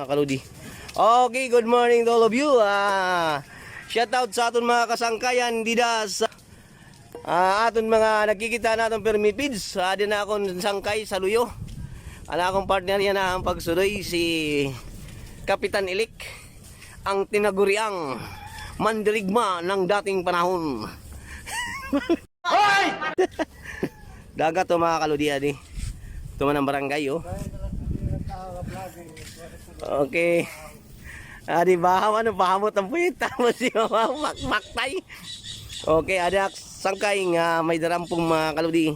mga kaludi. Okay, good morning to all of you. Shout out sa aton mga kasangkayan dida sa aton mga nakikita naton permipids. Din na akong sangkay sa luyo. Ana akong partner yan ang pagsudoy si Kapitan Ilik, ang tinaguriang mandirigma ng dating panahon. Hoy! Dagat to mga kaludi adi. Tuman ang barangay oh. Okay. Adi bahaw ano pahamot ang puwit tapos yung maktay. Okay, ada sangkay nga may darampong mga kaludi.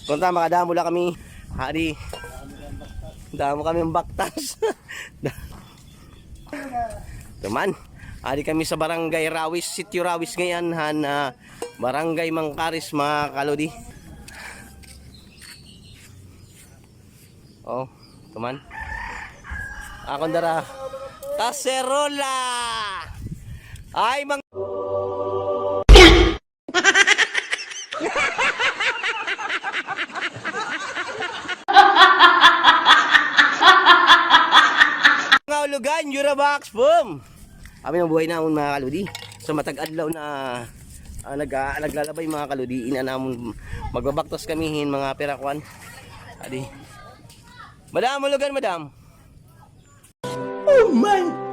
Kunta makadamo la kami. Adi. Damo kami ang baktas. Teman, adi kami sa barangay Rawis, Sitio Rawis ngayon han barangay Mangkaris mga kaludi. Oh, teman. Akong dara Taserola. Ay mang Ngaulugan, Jurabox, boom. Kami ng buhay namon mga kaludi. Sa matag adlaw na naglalabay mga kaludi, ina namon magbabaktos kamihin mga perakwan. Adi. Madam, ulugan madam. Oh my